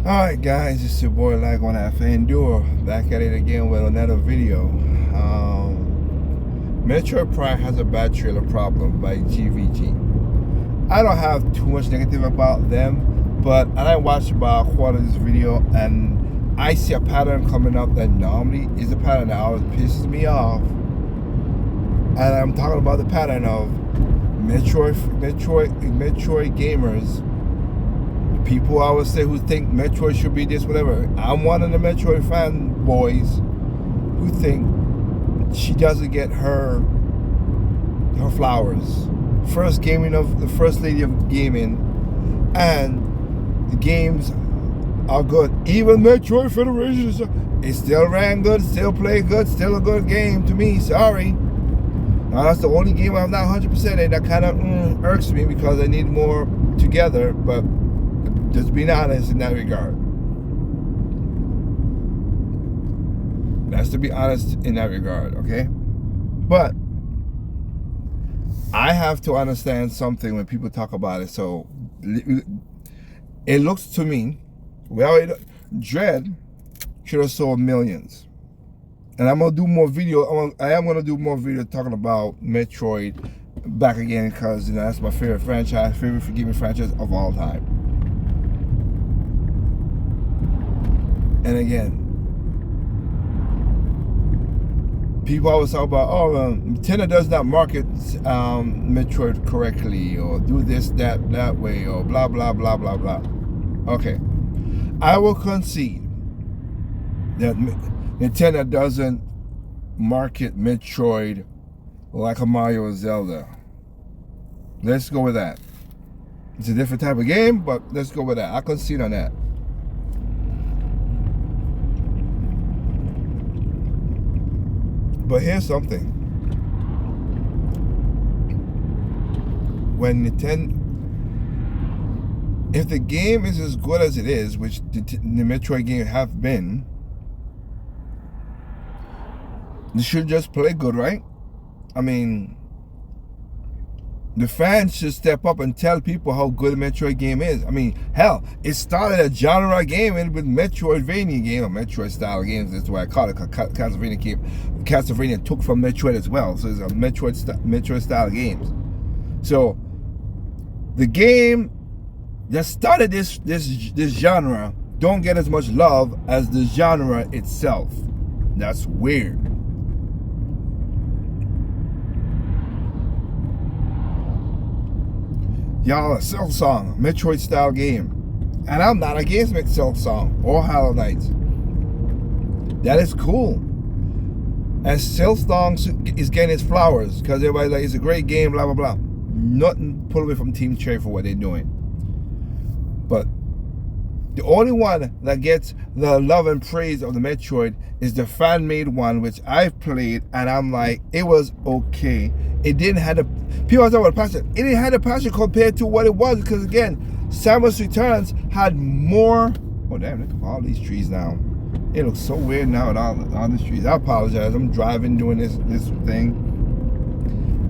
Alright guys, it's your boy Like on Half Endure, back at it again with another video. Metroid Prime has a bad trailer problem by GVG. I don't have too much negative about them, but I watched about a quarter of this video and I see a pattern coming up that normally is a pattern that always pisses me off. And I'm talking about the pattern of Metroid gamers. People I would say who think Metroid should be this, whatever. I'm one of the Metroid fanboys who think she doesn't get her flowers. First gaming of the first lady of gaming, and the games are good. Even Metroid Federation is still ran good, still play good, still a good game to me. Sorry. Now that's the only game I'm not 100% in. That kind of irks me because I need more together, but just being honest in that regard. That's to be honest in that regard, okay? But I have to understand something when people talk about it. So it looks to me, well, Dread should have sold millions. And I'm gonna do more video. I am gonna do more video talking about Metroid back again because that's my favorite franchise, favorite forgiving franchise of all time. And again, people always talk about, Nintendo does not market Metroid correctly, or do this, that way, or blah, blah, blah, blah, blah. Okay. I will concede that Nintendo doesn't market Metroid like a Mario or Zelda. Let's go with that. It's a different type of game, but let's go with that. I concede on that. But here's something. When Nintendo, if the game is as good as it is, which the Metroid games have been, they should just play good, right? I mean, the fans should step up and tell people how good a Metroid game is. I mean, hell, it started a genre game with Metroidvania game, or Metroid style games. That's why I call it. Castlevania took from Metroid as well, so it's a Metroid style games. So the game that started this genre don't get as much love as the genre itself. That's weird. Y'all, a Silksong, Metroid style game. And I'm not against Silksong or Hollow Knight. That is cool. And Silksong is getting its flowers because everybody's like, it's a great game, blah, blah, blah. Nothing pulled away from Team Cherry for what they're doing. But the only one that gets the love and praise of the Metroid is the fan-made one, which I've played, and I'm like, it was okay. It didn't have the people talking about passion. It didn't have the passion compared to what it was, because again, Samus Returns had more. Oh damn! Look at all these trees now. It looks so weird now with all these trees. I apologize. I'm driving doing this thing,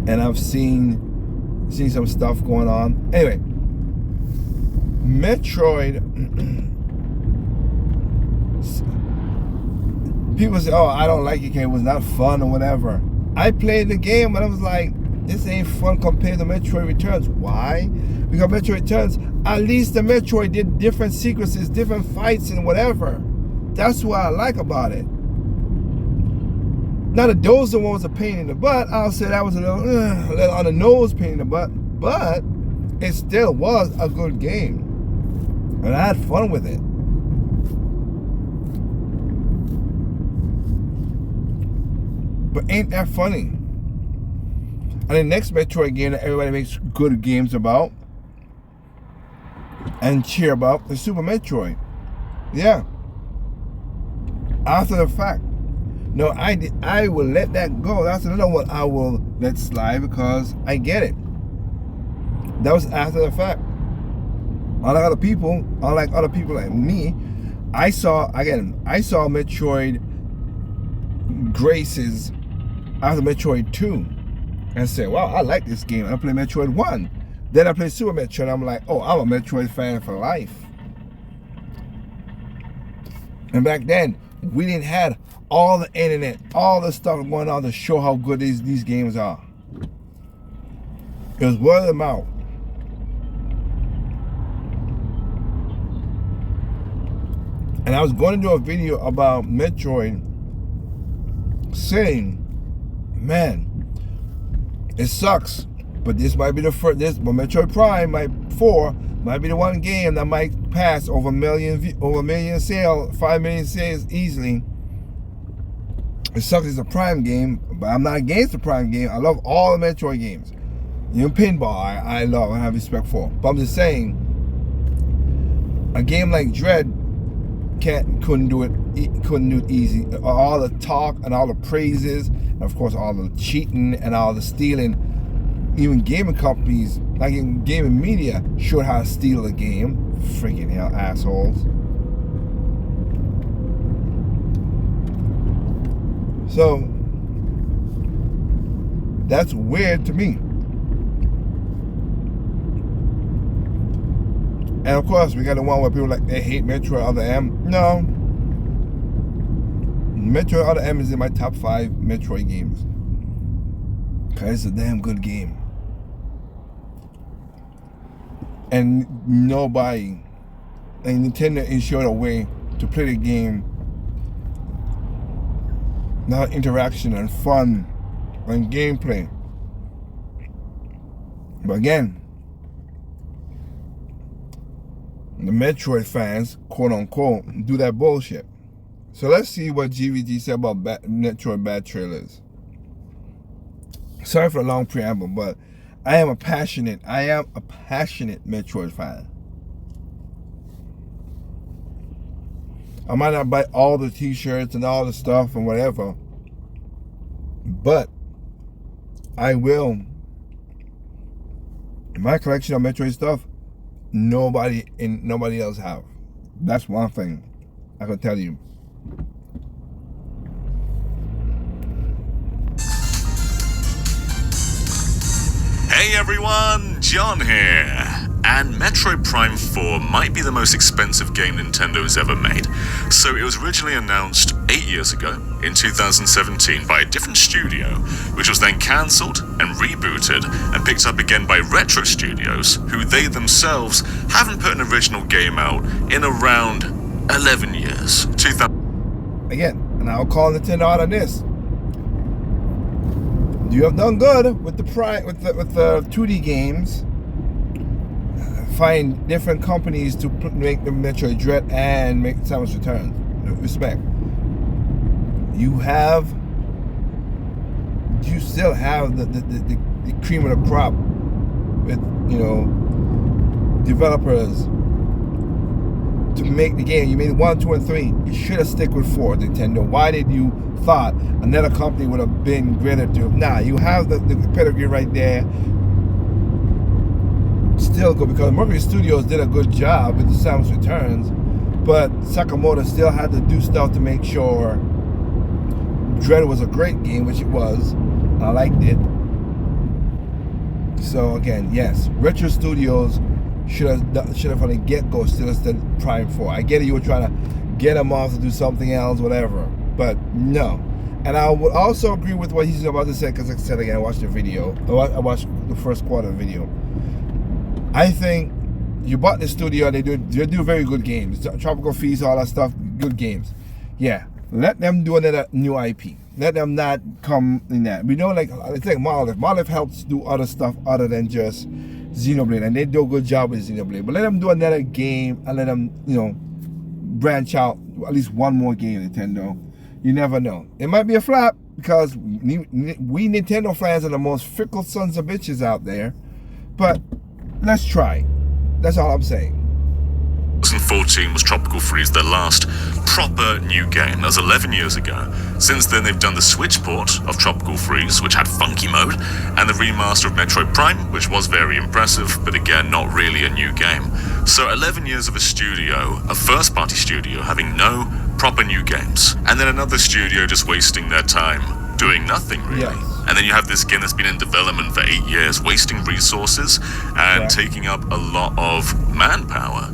and I've seen some stuff going on. Anyway, Metroid. People say, "Oh, I don't like it. It was not fun or whatever." I played the game and I was like, this ain't fun compared to Metroid Returns. Why? Because Metroid Returns, at least the Metroid did different sequences, different fights and whatever. That's what I like about it. Now the Dozer one was a pain in the butt. I'll say that was a little on the nose pain in the butt. But it still was a good game. And I had fun with it. But ain't that funny? And the next Metroid game that everybody makes good games about and cheer about is Super Metroid. Yeah. After the fact. No, I will let that go. That's another one I will let slide because I get it. That was after the fact. Unlike other people like me, I saw Metroid graces after Metroid 2 and said, wow, I like this game. I played Metroid 1. Then I played Super Metroid. I'm like, oh, I'm a Metroid fan for life. And back then, we didn't have all the internet, all the stuff going on to show how good these games are. It was word of mouth. And I was going to do a video about Metroid, saying, man, it sucks, but this might be the first. But Metroid Prime 4 might be the one game that might pass over a million sales, 5 million sales easily. It sucks it's a Prime game, but I'm not against the Prime game. I love all the Metroid games. You know, pinball, I love and have respect for. But I'm just saying, a game like Dread couldn't do it easy. All the talk and all the praises, and of course all the cheating and all the stealing. Even gaming companies, like in gaming media, showed how to steal a game. Freaking hell, assholes. So that's weird to me. And of course, we got the one where people like, they hate Metroid Other M. No. Metroid Other M is in my top 5 Metroid games. Because it's a damn good game. And nobody, and Nintendo ensured a way to play the game. Now interaction and fun and gameplay. But again, the Metroid fans, quote unquote, do that bullshit. So let's see what GVG said about Metroid bad trailers. Sorry for the long preamble, but I am a passionate Metroid fan. I might not buy all the t-shirts and all the stuff and whatever, but I will. My collection of Metroid stuff, nobody else have. That's one thing I can tell you. Hey everyone, John here. And Metroid Prime 4 might be the most expensive game Nintendo's ever made. So it was originally announced 8 years ago, in 2017, by a different studio, which was then cancelled and rebooted and picked up again by Retro Studios, who they themselves haven't put an original game out in around 11 years. Again, and I'll call Nintendo out on this. You have done good with the 2D games. Find different companies to make the Metroid Dread and make Samus Returns. Respect. You still have the cream of the crop with, you know, developers to make the game. You made 1, 2, and 3. You should have stick with 4, Nintendo. Why did you thought another company would have been greater to? Nah, you have the pedigree right there. Still good, because Mercury Studios did a good job with the Samus Returns, but Sakamoto still had to do stuff to make sure Dread was a great game, which it was. I liked it. So again, yes, Retro Studios should have from the get-go still said Prime 4. I get it, you were trying to get them off to do something else, whatever, but no. And I would also agree with what he's about to say, because like I said again, I watched the video. I watched the first quarter of the video. I think you bought the studio, they do very good games. Tropical Feast, all that stuff, good games. Yeah, let them do another new IP. Let them not come in that. We know, like, it's like Monolith. Monolith helps do other stuff other than just Xenoblade, and they do a good job with Xenoblade. But let them do another game and let them, you know, branch out at least one more game, Nintendo. You never know. It might be a flop, because we Nintendo fans are the most fickle sons of bitches out there. But let's try. That's all I'm saying. 2014 was Tropical Freeze, their last proper new game. That was 11 years ago. Since then, they've done the Switch port of Tropical Freeze, which had funky mode, and the remaster of Metroid Prime, which was very impressive, but again, not really a new game. So 11 years of a studio, a first-party studio, having no proper new games, and then another studio just wasting their time doing nothing, really. Yes. And then you have this game that's been in development for 8 years, wasting resources and taking up a lot of manpower.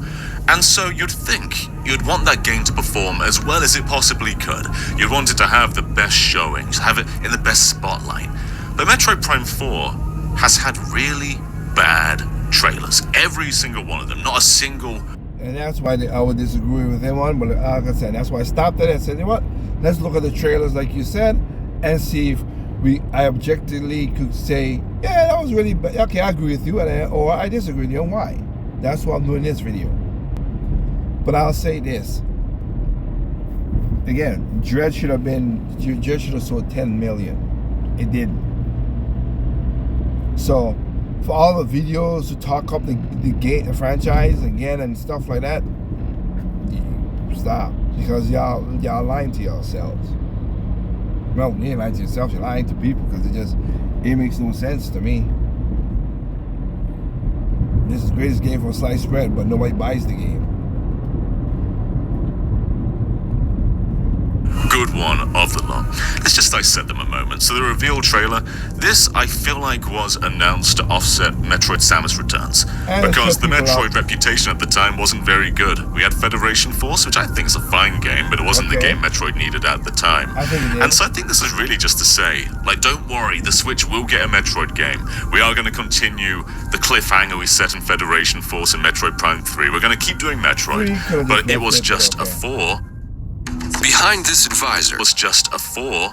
And so you'd think you'd want that game to perform as well as it possibly could. You'd want it to have the best showings, have it in the best spotlight. But Metroid Prime 4 has had really bad trailers. Every single one of them, not a single. And that's why I would disagree with him on, but like I said, that's why I stopped it and said, you know what? Let's look at the trailers like you said and see if I objectively could say, yeah, that was really bad. Okay, I agree with you, or I disagree with you, and why? That's why I'm doing this video. But I'll say this. Again, Dread should have sold 10 million. It didn't. So, for all the videos to talk up the franchise again and stuff like that, stop. Because y'all lying to yourselves. Well, you ain't lying to yourself, you're lying to people, because it makes no sense to me. This is the greatest game for sliced bread, but nobody buys the game. Good one of the lot. Let's just dissect them a moment. So the reveal trailer, this I feel like was announced to offset Metroid Samus Returns, because the Metroid reputation at the time wasn't very good. We had Federation Force, which I think is a fine game, but it wasn't the game Metroid needed at the time. And so I think this is really just to say, like, don't worry, the Switch will get a Metroid game. We are going to continue the cliffhanger we set in Federation Force and Metroid Prime 3. We're going to keep doing Metroid, but it was just a 4. Behind this advisor was just a 4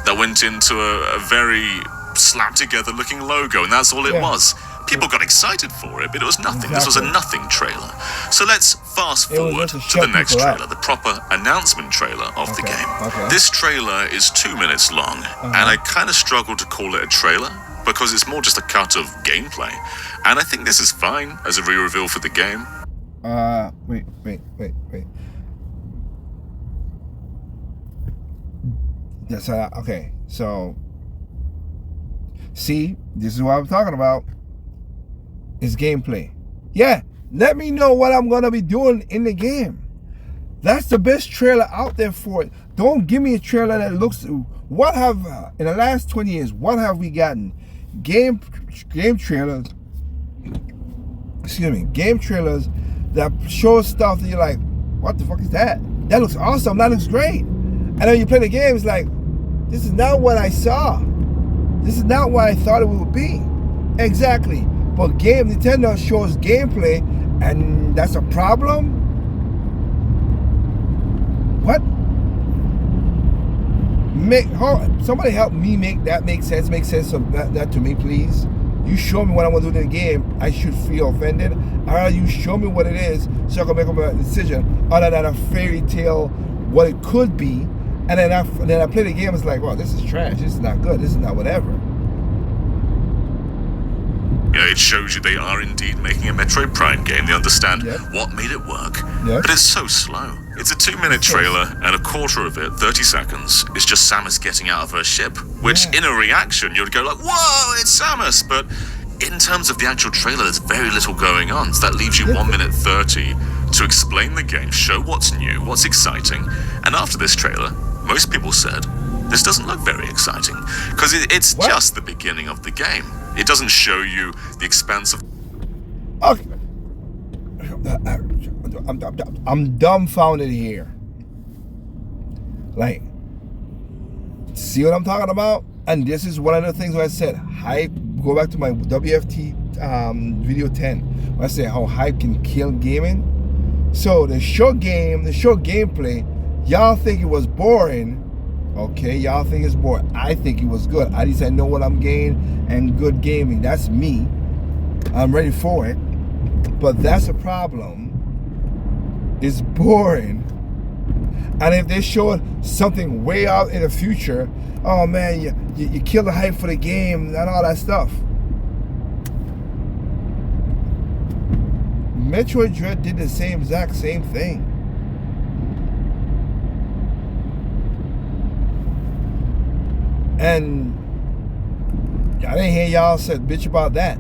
that went into a very slapped together looking logo, and that's all it was. People got excited for it, but it was nothing. This was a nothing trailer. So let's fast forward to the next trailer, the proper announcement trailer of the game. This trailer is 2 minutes long, and I kind of struggle to call it a trailer because it's more just a cut of gameplay. And I think this is fine as a re-reveal for the game. Wait. That's okay. So, see, this is what I'm talking about. It's gameplay. Yeah, let me know what I'm gonna be doing in the game. That's the best trailer out there for it. Don't give me a trailer that looks. What have in the last 20 years? What have we gotten? Game trailers. Excuse me. Game trailers that show stuff that you're like, what the fuck is that? That looks awesome. That looks great. And then you play the game, it's like, this is not what I saw. This is not what I thought it would be. Exactly. But Nintendo shows gameplay, and that's a problem? What? Somebody help me make that make sense. Make sense of that to me, please. You show me what I want to do in the game, I should feel offended. Or you show me what it is so I can make a decision other than a fairy tale, what it could be. And then I play the game, it's like, well, this is trash. This is not good. This is not whatever. Yeah, it shows you they are indeed making a Metroid Prime game. They understand what made it work. But it's so slow. It's a 2-minute trailer, and a quarter of it, 30 seconds, is just Samus getting out of her ship. Which, in a reaction, you'd go like, whoa, it's Samus! But in terms of the actual trailer, there's very little going on. So that leaves you 1 minute 30 to explain the game, show what's new, what's exciting. And after this trailer, most people said, this doesn't look very exciting. Because it's just the beginning of the game. It doesn't show you the expanse of... Okay. I'm dumbfounded here. Like, see what I'm talking about? And this is one of the things where I said, hype, go back to my WFT video 10, where I said how hype can kill gaming. So the short gameplay, y'all think it was boring. Okay, y'all think it's boring. I think it was good. At least I know what I'm getting, and good gaming. That's me. I'm ready for it. But that's a problem. It's boring. And if they showed something way out in the future, oh man, you kill the hype for the game and all that stuff. Metroid Dread did the exact same thing. And I didn't hear y'all say bitch about that.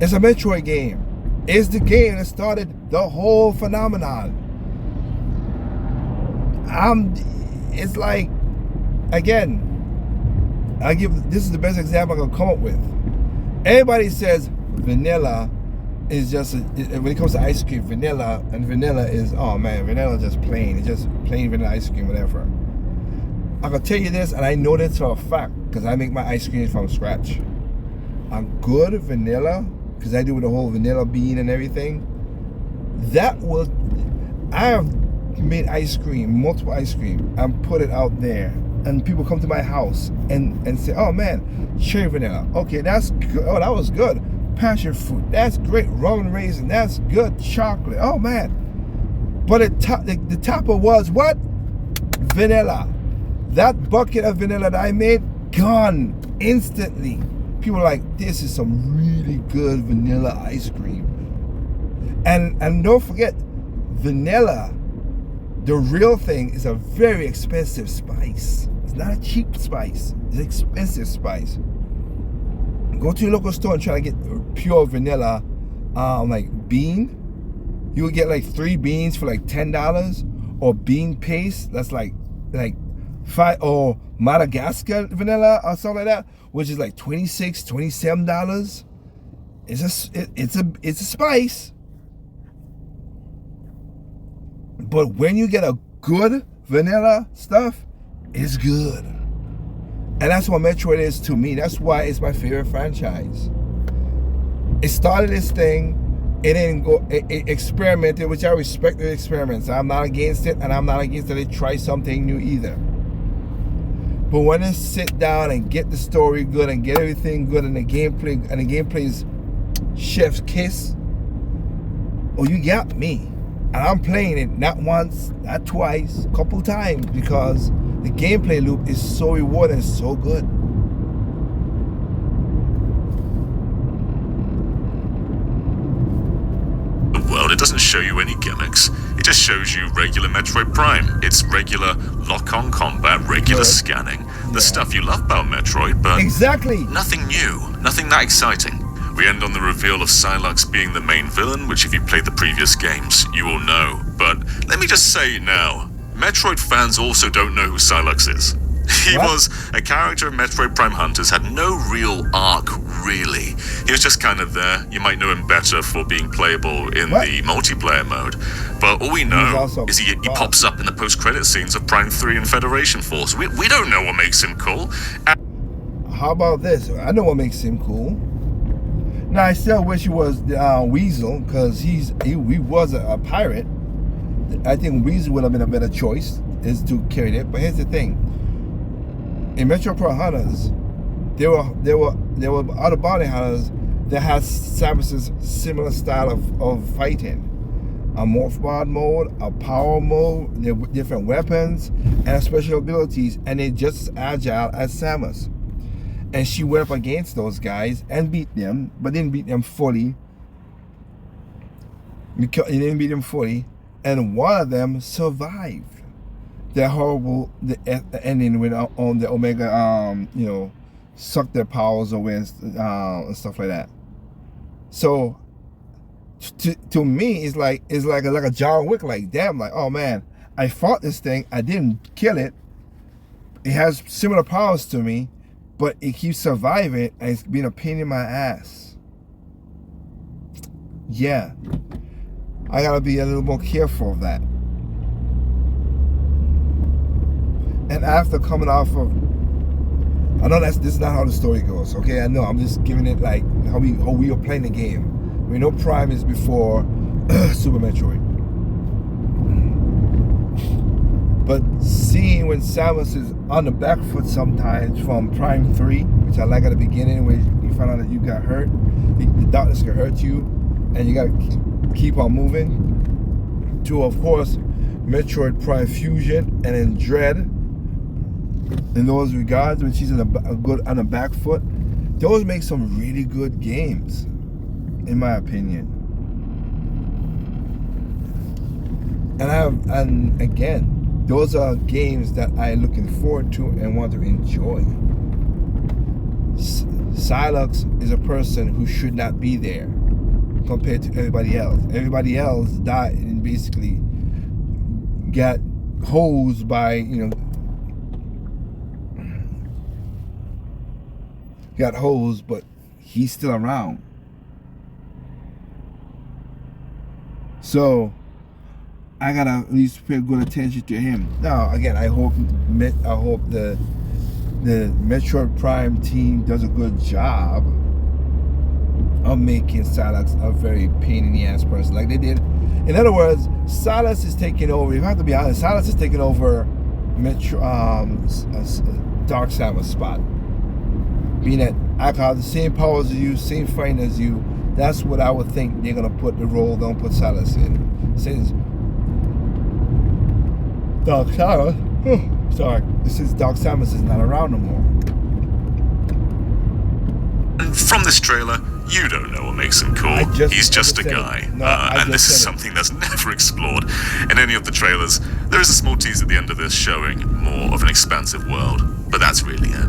It's a Metroid game. It's the game that started the whole phenomenon. It's like, again, this is the best example I can come up with. Everybody says vanilla is just when it comes to ice cream, vanilla is, oh man, vanilla just plain. It's just plain vanilla ice cream, whatever. I can tell you this, and I know this for a fact because I make my ice cream from scratch. A good vanilla, because I do with the whole vanilla bean and everything. I have made ice cream, multiple ice cream, and put it out there, and people come to my house and say, oh man, cherry vanilla, okay, that's good. Oh, that was good. Passion fruit, that's great. Rum and raisin, that's good. Chocolate, oh man. But the topper was what? Vanilla. That bucket of vanilla that I made, gone instantly. People are like, this is some really good vanilla ice cream. And don't forget, vanilla, the real thing, is a very expensive spice. It's not a cheap spice. It's an expensive spice. Go to your local store and try to get pure vanilla, like bean. You will get like 3 beans for like $10, or bean paste that's like 5, or Madagascar vanilla or something like that, which is like $26, $27. It's a spice. But when you get a good vanilla stuff, it's good. And that's what Metroid is to me. That's why it's my favorite franchise. It started this thing. It didn't go. It experimented, which I respect the experiments. I'm not against it, and I'm not against that they try something new either. But when they sit down and get the story good and get everything good, and the gameplay is chef's kiss, oh, you got me. And I'm playing it not once, not twice, a couple times, because the gameplay loop is so rewarding, so good. The world, it doesn't show you any gimmicks. It just shows you regular Metroid Prime. It's regular lock-on combat, regular scanning. The stuff you love about Metroid, but exactly. Nothing new, nothing that exciting. We end on the reveal of Psylux being the main villain, which if you played the previous games, you will know. But let me just say it now, Metroid fans also don't know who Psylux is. He was a character in Metroid Prime Hunters, had no real arc, really. He was just kind of there. You might know him better for being playable in the multiplayer mode. But all we know is he pops up in the post-credit scenes of Prime 3 and Federation Force. We don't know what makes him cool. How about this? I know what makes him cool. Now, I still wish he was Weasel, because he was a pirate. I think Weasel would have been a better choice, is to carry it. But here's the thing: in Metro Prime Hunters, there were other bounty hunters that had Samus's similar style of fighting. A morph mod mode, a power mode, they're different weapons and special abilities, and they're just as agile as Samus. And she went up against those guys and beat them, but didn't beat them fully. He didn't beat them fully, and one of them survived the horrible ending when on the Omega, sucked their powers away and stuff like that. So to me, it's like a John Wick. Like, damn, like, oh man, I fought this thing, I didn't kill it. It has similar powers to me, but it keeps surviving, and it's being a pain in my ass. Yeah, I gotta be a little more careful of that. And after coming off of, I know this is not how the story goes. Okay, I know. I'm just giving it like how we are playing the game. We know Prime is before Super Metroid. But seeing when Samus is on the back foot sometimes from Prime 3, which I like at the beginning, when you find out that you got hurt, the darkness can hurt you, and you gotta keep on moving. To, of course, Metroid Prime Fusion, and then Dread. In those regards, when she's on the back foot, those make some really good games, in my opinion. And again, those are games that I'm looking forward to and want to enjoy. Psylux is a person who should not be there compared to everybody else. Everybody else died and basically got hosed by, got hosed, but he's still around. So I gotta at least pay good attention to him. Now, again, I hope the Metroid Prime team does a good job of making Silas a very pain in the ass person, like they did. In other words, Silas is taking over. You have to be honest. Silas is taking over Dark Samus spot. Being that I have the same powers as you, same fighting as you. That's what I would think they're gonna put the role. Don't put Silas in. Since Dark Samus, sorry, since Dark Samus is not around no more. And from this trailer, you don't know what makes him cool. He's just a guy. And this is something that's never explored in any of the trailers. There is a small tease at the end of this showing more of an expansive world, but that's really it.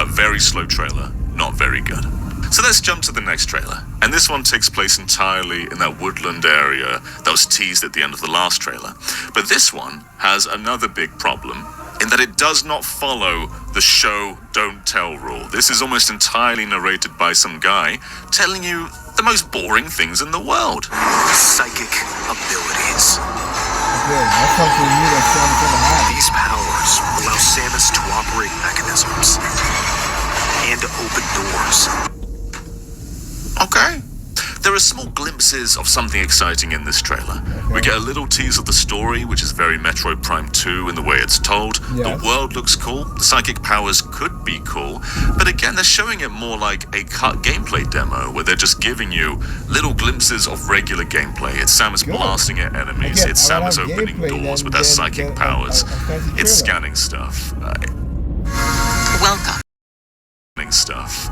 Very slow trailer, not very good. So let's jump to the next trailer. And this one takes place entirely in that woodland area that was teased at the end of the last trailer. But this one has another big problem in that it does not follow the show don't tell rule. This is almost entirely narrated by some guy telling you the most boring things in the world. Psychic abilities. Okay, that's something new that Samus never had. These powers allow Samus to operate mechanisms and to open doors. Okay. There are small glimpses of something exciting in this trailer. Okay. We get a little tease of the story, which is very Metroid Prime 2 in the way it's told. Yes. The world looks cool. The psychic powers could be cool. But again, they're showing it more like a cut gameplay demo, where they're just giving you little glimpses of regular gamelay. It's Samus Good. blasting at enemies. Again, it's I would Samus have opening gameplay, doors then- with her then- psychic then powers. a fancy It's trailer. scanning stuff. Welcome. Stuff.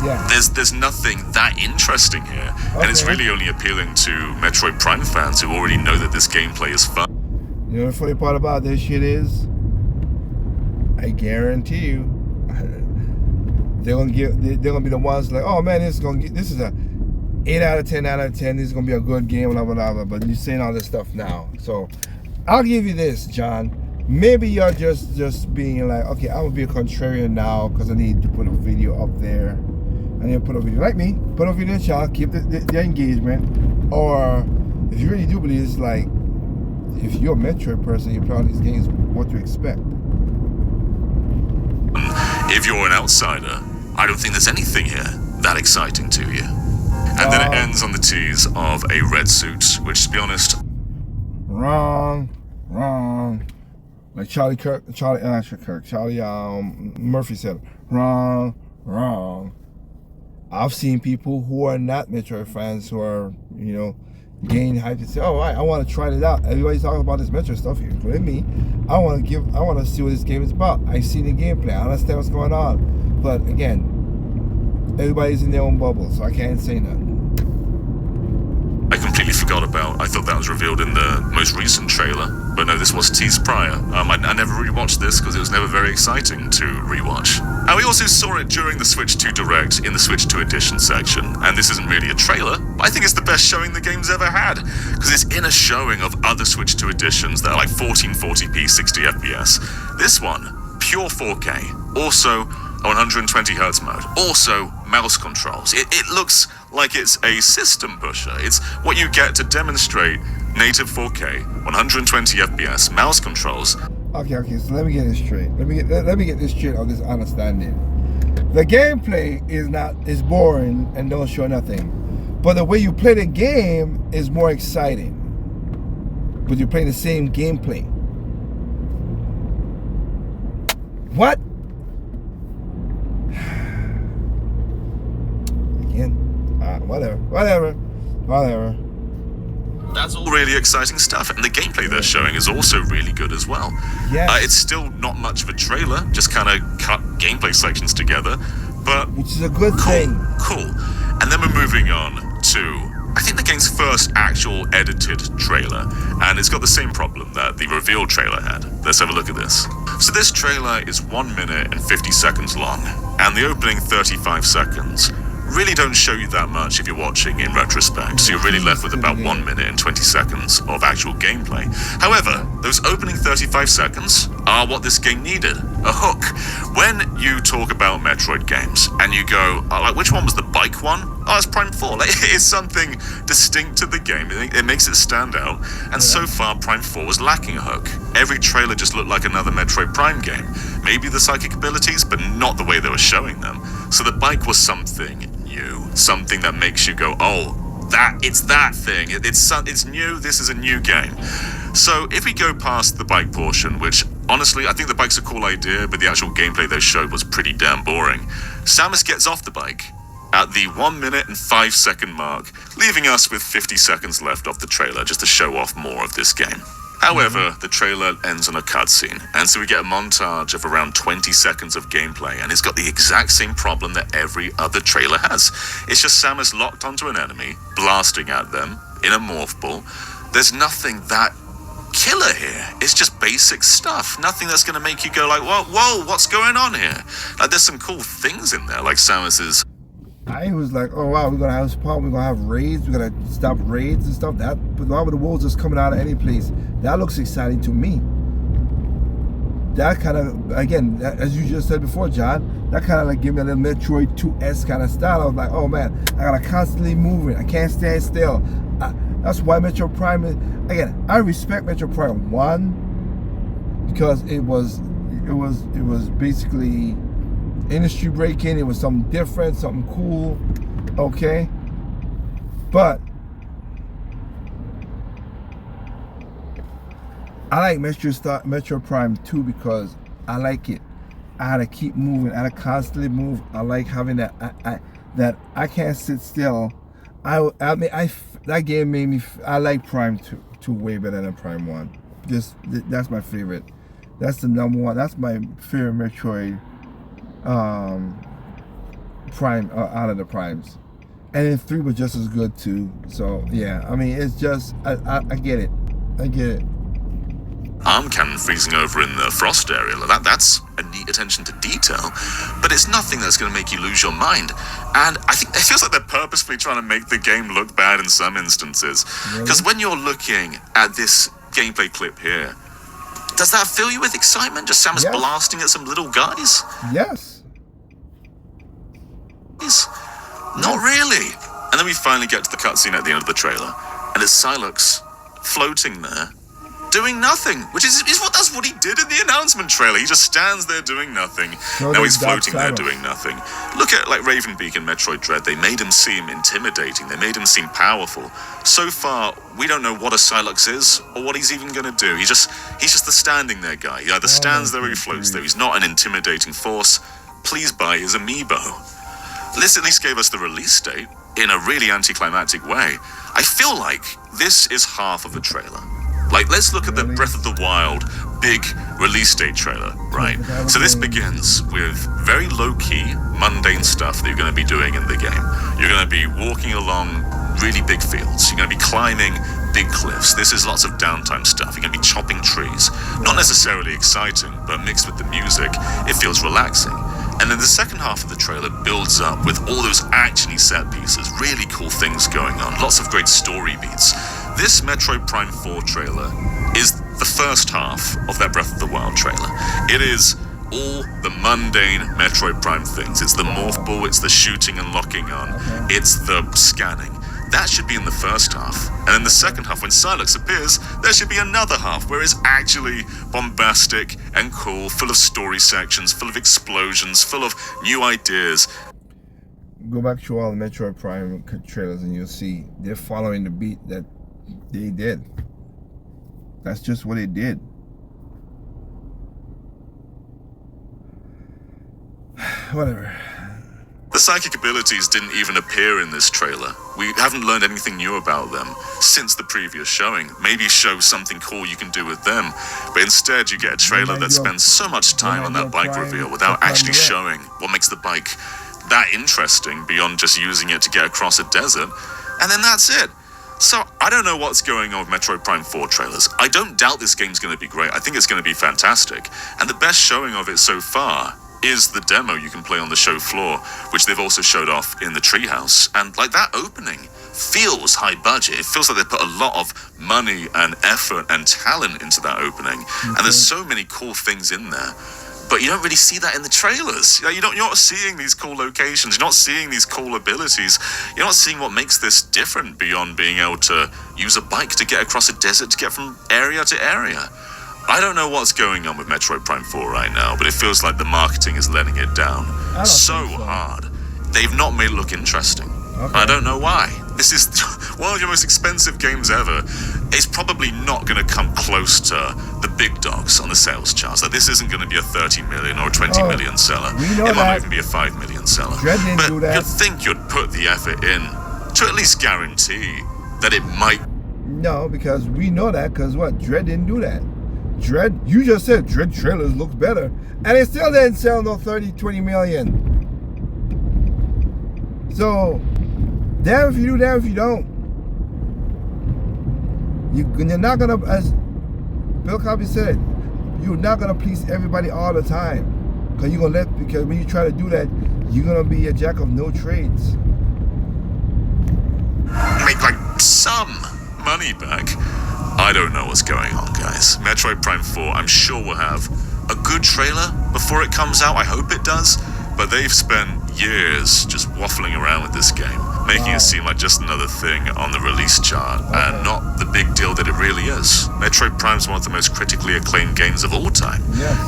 Yeah. There's nothing that interesting here, and it's Okay. really only appealing to Metroid Prime fans who already know that this gameplay is fun. You know the funny part about this shit is, I guarantee you, they're gonna be the ones like, oh man, this is a 8 out of 10 out of 10. This is gonna be a good game, blah blah blah. But you're saying all this stuff now, so I'll give you this, John. Maybe you're just being like, okay, I'm gonna be a contrarian now because I need to put a video up there. I need to put a video like me, put a video in the channel, keep the engagement. Or if you really do believe it's like, if you're a Metroid person, you play all these games, what to expect. If you're an outsider, I don't think there's anything here that exciting to you. And then it ends on the tease of a red suit, which, to be honest, Wrong. Like Charlie Murphy said, wrong. I've seen people who are not Metroid fans who are, gain hype to say, oh, I want to try it out. Everybody's talking about this Metroid stuff here, including me. I want to see what this game is about. I see the gameplay. I understand what's going on. But again, everybody's in their own bubble, so I can't say nothing. I completely forgot about. I thought that was revealed in the most recent trailer, but no, this was teased prior. I never rewatched this because it was never very exciting to rewatch. And we also saw it during the Switch 2 Direct in the Switch 2 Edition section, and this isn't really a trailer, but I think it's the best showing the game's ever had, because it's in a showing of other Switch 2 editions that are like 1440p 60 FPS. This one, pure 4K, also 120Hz mode, also mouse controls. It looks like it's a system pusher. It's what you get to demonstrate native 4K, 120 FPS mouse controls. Okay, so let me get this straight. Let me get this straight on this understanding. The gameplay is boring and don't show nothing. But the way you play the game is more exciting. But you're playing the same gameplay. What? Again, whatever. That's all really exciting stuff, and the gameplay they're showing is also really good as well. Yes. It's still not much of a trailer, just kind of cut gameplay sections together, but Which is a good thing. cool. And then we're moving on to, I think, the game's first actual edited trailer, and it's got the same problem that the reveal trailer had. Let's have a look at this. So this trailer is 1 minute and 50 seconds long, and the opening 35 seconds really don't show you that much if you're watching in retrospect, so you're really left with about 1 minute and 20 seconds of actual gameplay. However, those opening 35 seconds are what this game needed, a hook. When you talk about Metroid games and you go, like, which one was the bike one? Oh, it's Prime 4. Like, it's something distinct to the game. It makes it stand out. And so far, Prime 4 was lacking a hook. Every trailer just looked like another Metroid Prime game. Maybe the psychic abilities, but not the way they were showing them. So the bike was something new, something that makes you go, oh, it's that thing. It's new. This is a new game. So if we go past the bike portion, which honestly, I think the bike's a cool idea, but the actual gameplay they showed was pretty damn boring. Samus gets off the bike at the 1 minute and 5 second mark, leaving us with 50 seconds left of the trailer just to show off more of this game. However, the trailer ends on a cutscene, and so we get a montage of around 20 seconds of gameplay, and it's got the exact same problem that every other trailer has. It's just Samus locked onto an enemy, blasting at them in a morph ball. There's nothing that killer here. It's just basic stuff. Nothing that's going to make you go like, whoa, what's going on here? Like, there's some cool things in there, like Samus's... I was like, oh wow, we're gonna have spawn, we're gonna have raids, we're gonna stop raids and stuff. But why would the wolves just coming out of any place? That looks exciting to me. That kind of, again, as you just said before, John, that kind of like give me a little Metroid 2S kind of style. I was like, oh man, I gotta constantly moving. I can't stand still. That's why Metroid Prime is, again, I respect Metroid Prime 1 because it was basically industry breaking. It was something different, something cool, okay? But I like Metro Prime 2 because I like it. I had to keep moving. I had to constantly move. I like having that. I can't sit still. That game made me. I like Prime 2 way better than Prime 1. That's my favorite. That's the number one. That's my favorite Metroid. Prime out of the primes, and then 3 was just as good too. So yeah, I mean, it's just I get it. Arm cannon freezing over in the frost area, that's a neat attention to detail, but it's nothing that's going to make you lose your mind. And I think it feels like they're purposefully trying to make the game look bad in some instances, because when you're looking at this gameplay clip here, does that fill you with excitement? Just Samus blasting at some little guys? Yes. Not really. And then we finally get to the cutscene at the end of the trailer, and it's Silux floating there, doing nothing, which is that's what he did in the announcement trailer. He just stands there doing nothing. Now he's floating there doing nothing. Look at like Ravenbeak and Metroid Dread. They made him seem intimidating. They made him seem powerful. So far, we don't know what a Silux is or what he's even going to do. He's just the standing there guy. He either stands there or he floats there. He's not an intimidating force. Please buy his amiibo. This at least gave us the release date in a really anticlimactic way. I feel like this is half of the trailer. Like, let's look at the Breath of the Wild big release date trailer, right? So this begins with very low-key, mundane stuff that you're going to be doing in the game. You're going to be walking along really big fields. You're going to be climbing big cliffs. This is lots of downtime stuff. You're going to be chopping trees. Not necessarily exciting, but mixed with the music, it feels relaxing. And then the second half of the trailer builds up with all those action-y set pieces, really cool things going on, lots of great story beats. This Metroid Prime 4 trailer is the first half of that Breath of the Wild trailer. It is all the mundane Metroid Prime things. It's the morph ball, it's the shooting and locking on, it's the scanning. That should be in the first half. And then the second half, when Silux appears, there should be another half where it's actually bombastic and cool, full of story sections, full of explosions, full of new ideas. Go back to all the Metroid Prime trailers and you'll see they're following the beat that they did. That's just what they did. Whatever. The psychic abilities didn't even appear in this trailer. We haven't learned anything new about them since the previous showing. Maybe show something cool you can do with them, but instead you get a trailer that spends so much time on that bike reveal without actually showing what makes the bike that interesting beyond just using it to get across a desert, and then that's it. So I don't know what's going on with Metroid Prime 4 trailers. I don't doubt this game's going to be great. I think it's going to be fantastic, and the best showing of it so far is the demo you can play on the show floor, which they've also showed off in the treehouse. And like that opening feels high budget. It feels like they put a lot of money and effort and talent into that opening. And there's so many cool things in there. But you don't really see that in the trailers. You're not seeing these cool locations. You're not seeing these cool abilities. You're not seeing what makes this different beyond being able to use a bike to get across a desert to get from area to area. I don't know what's going on with Metroid Prime 4 right now, but it feels like the marketing is letting it down so hard. They've not made it look interesting. Okay. I don't know why. This is one of your most expensive games ever. It's probably not going to come close to the big dogs on the sales charts. Like, this isn't going to be a 30 million or a 20 million seller. It might not even be a 5 million seller. But you'd think you'd put the effort in to at least guarantee that it might. No, because we know that, because what? Dread didn't do that. Dread, you just said Dread trailers look better, and it still didn't sell no 30, 20 million. So, damn if you do, damn if you don't. You're not gonna, as Bill Cosby said, you're not gonna please everybody all the time. Because when you try to do that, you're gonna be a jack of no trades. Make like some money back. I don't know what's going on, guys. Metroid Prime 4, I'm sure will have a good trailer before it comes out. I hope it does. But they've spent years just waffling around with this game, making it seem like just another thing on the release chart, and not the big deal that it really is. Metroid Prime is one of the most critically acclaimed games of all time.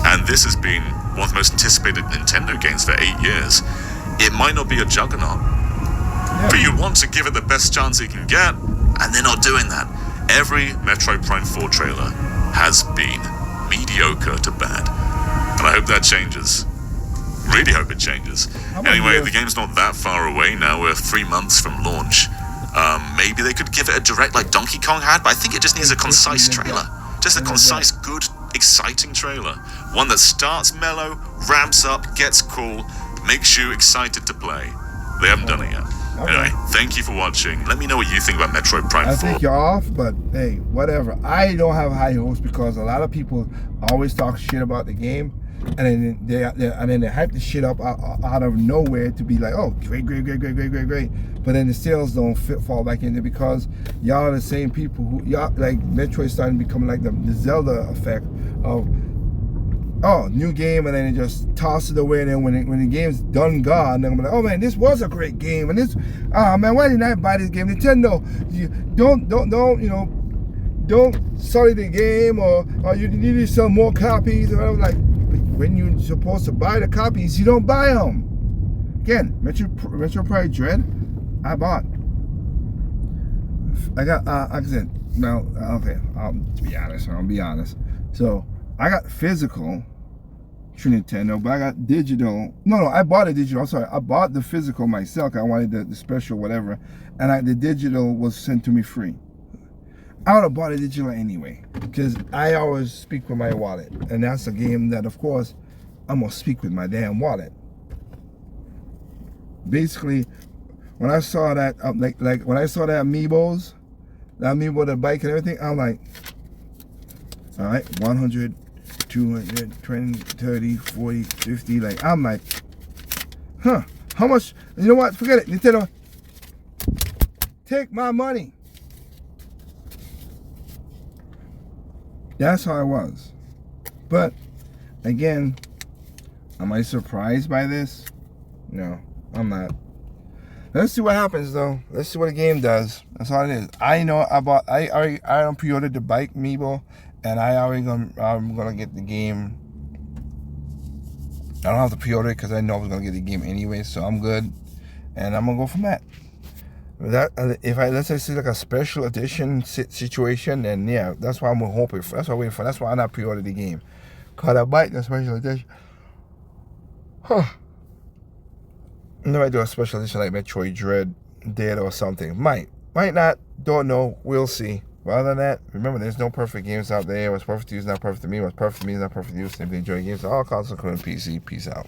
And this has been one of the most anticipated Nintendo games for 8 years. It might not be a juggernaut, but you want to give it the best chance it can get, and they're not doing that. Every Metroid Prime 4 trailer has been mediocre to bad. And I hope that changes. Really hope it changes. Anyway, the game's not that far away now. We're 3 months from launch. Maybe they could give it a direct like Donkey Kong had, but I think it just needs a concise trailer. Just a concise, good, exciting trailer. One that starts mellow, ramps up, gets cool, makes you excited to play. They haven't done it yet. Anyway, thank you for watching. Let me know what you think about Metroid Prime 4. I think you're off, but hey, whatever. I don't have high hopes because a lot of people always talk shit about the game, and then they hype the shit up out of nowhere to be like, oh, great. But then the sales don't fall back into it because y'all are the same people who y'all like Metroid's starting to become like the Zelda effect of, oh, new game, and then it just toss it away. And then when the game's done gone, then I'm like, oh man, this was a great game, and this, man, why didn't I buy this game? Nintendo, you don't sully the game, or you need to sell more copies. And I was like, when you're supposed to buy the copies, you don't buy them. Again, Metro Prime Dread, I bought. I got, like I said, no, okay, to be honest, I'll be honest. So I got physical through Nintendo, but I got digital. No, I bought a digital. I'm sorry, I bought the physical myself. I wanted the special whatever, and the digital was sent to me free. I would have bought a digital anyway, because I always speak with my wallet, and that's a game that, of course, I'm gonna speak with my damn wallet. Basically, when I saw that, like when I saw that Amiibo, the bike and everything, I'm like, all right, 100, 200, 20, 30, 40, 50, like, I'm like, huh, how much? You know what? Forget it, Nintendo. Take my money. That's how I was. But again, am I surprised by this? No, I'm not. Let's see what happens though. Let's see what the game does. That's all it is. I know I pre-ordered the bike Amiibo, and I'm gonna get the game. I don't have to pre-order it because I know I was gonna get the game anyway, so I'm good, and I'm gonna go from that. If let's say it's like a special edition situation, then yeah, that's why I'm hoping for. That's what I'm waiting for. That's why I not pre-ordered the game. Cause I bike the special edition. Huh. Never do a special edition like Metroid Dread Dead or something. Might not. Don't know. We'll see. But other than that, remember, there's no perfect games out there. What's perfect to you is not perfect to me. What's perfect to me is not perfect to you. Simply enjoy games on all consoles, including PC. Peace out.